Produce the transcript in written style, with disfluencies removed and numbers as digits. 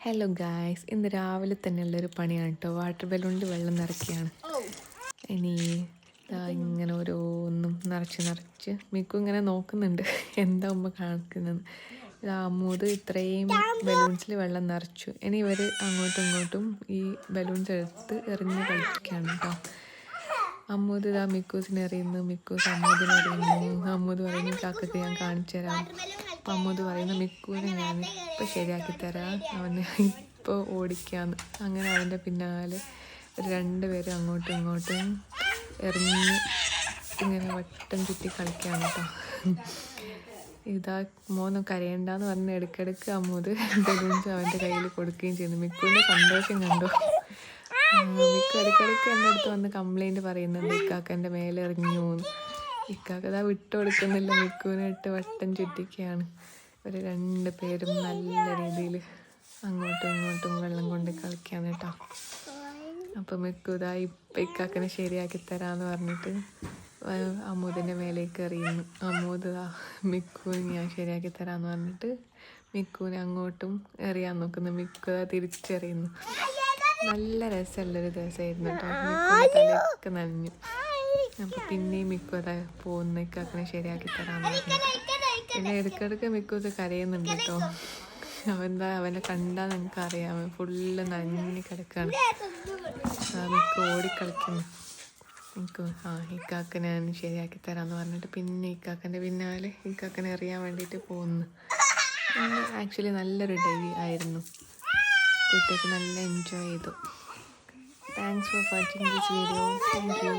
Hello guys, ഇന്ന് രാവിലെ തന്നെയുള്ളൊരു പണിയാണ് കേട്ടോ. വാട്ടർ ബലൂണിൽ വെള്ളം നിറയ്ക്കുകയാണ്. ഇനി ഇങ്ങനെ ഓരോന്നും നിറച്ച് മിക്കു ഇങ്ങനെ നോക്കുന്നുണ്ട് എന്താ ഉമ്മ കാണിക്കുന്നത്. അമ്മൂത് ഇത്രയും ബലൂൺസിൽ വെള്ളം നിറച്ചു. ഇനി ഇവർ അങ്ങോട്ടും ഇങ്ങോട്ടും ഈ ബലൂൺസ് എടുത്ത് എറിഞ്ഞ് കളിക്കുകയാണ് കേട്ടോ. അമ്മൂത് മിക്കൂസിനെ എറിയുന്നു, മിക്കൂസ് അമ്മൂദിനെ എറിയുന്നു. അമ്മൂത് പറയുന്നു കാക്കക്ക് ഞാൻ കാണിച്ചു തരാം. അപ്പം അമ്മൂത് പറയുന്നു മിക്കൂനെ ഞാൻ ഇപ്പം ശരിയാക്കി തരാം, അവനെ ഇപ്പോൾ ഓടിക്കാന്ന്. അങ്ങനെ അവൻ്റെ പിന്നാലെ രണ്ടുപേരും അങ്ങോട്ടും ഇങ്ങോട്ടും എറിഞ്ഞ് ഇങ്ങനെ വട്ടം ചുറ്റി കളിക്കുകയാണ് കേട്ടോ. ഇതാ മോനും കരയണ്ടെന്ന് പറഞ്ഞ് ഇടയ്ക്കിടയ്ക്ക് അമ്മൂത് ബലൂൺസ് അവൻ്റെ കയ്യിൽ കൊടുക്കുകയും ചെയ്യുന്നു. മിക്കുവിൻ്റെ സന്തോഷം കണ്ടോ. മിക്കു ഇടയ്ക്കിടയ്ക്ക് എൻ്റെ അടുത്ത് വന്ന് കംപ്ലൈൻറ്റ് പറയുന്നുണ്ട്, ഇക്കാക്കൻ്റെ മേലെ എറിഞ്ഞു. ഇക്കാക്ക ഇതാ വിട്ടു കൊടുക്കുന്നില്ല, മിക്കുവിനെ ഇട്ട് വട്ടം ചുറ്റിക്കുകയാണ്. ഒരു രണ്ട് പേരും നല്ല രീതിയിൽ അങ്ങോട്ടും ഇങ്ങോട്ടും വെള്ളം കൊണ്ട് കളിക്കുകയാണ് കേട്ടോ. അപ്പോൾ മിക്കു ഇതാ ഇപ്പം ഇക്കാക്കനെ ശരിയാക്കി തരാമെന്ന് പറഞ്ഞിട്ട് അമ്മൂദിൻ്റെ മേലേക്ക് എറിയുന്നു. അമ്മൂത് മിക്കുവിനെ ഞാൻ ശരിയാക്കി തരാമെന്ന് പറഞ്ഞിട്ട് മിക്കുവിനെ അങ്ങോട്ടും എറിയാൻ നോക്കുന്നു. മിക്കു തിരിച്ചെറിയുന്നു. നല്ല രസമുള്ളൊരു ദിവസമായിരുന്നു കേട്ടോ. മിക്കുവിൻ്റെ തലയൊക്കെ നനഞ്ഞു. അപ്പോൾ പിന്നെയും മിക്കു അതാ പോകുന്ന ഇക്കാക്കനെ ശരിയാക്കി തരാമെന്ന് പറഞ്ഞു. പിന്നെ ഇടയ്ക്കിടയ്ക്ക് മിക്കൂസ് കരയുന്നുണ്ട് കേട്ടോ. അവനെ കണ്ടാൽ നിങ്ങൾക്ക് അറിയാം, ഫുള്ള് നനഞ്ഞ് കിടക്കുകയാണ്. മിക്കു ഓടിക്കളിക്കുന്നു. മിക്കു ഇക്കാക്കനെ ഞാൻ ശരിയാക്കി തരാമെന്ന് പറഞ്ഞിട്ട് പിന്നെ ഇക്കാക്കൻ്റെ പിന്നാലെ ഇക്കാക്കനെ അറിയാൻ വേണ്ടിയിട്ട് പോകുന്നു. ആക്ച്വലി നല്ലൊരു ഡേ ആയിരുന്നു. കുട്ടിയൊക്കെ നല്ല എൻജോയ് ചെയ്തു. Thanks for watching this video. Thank you.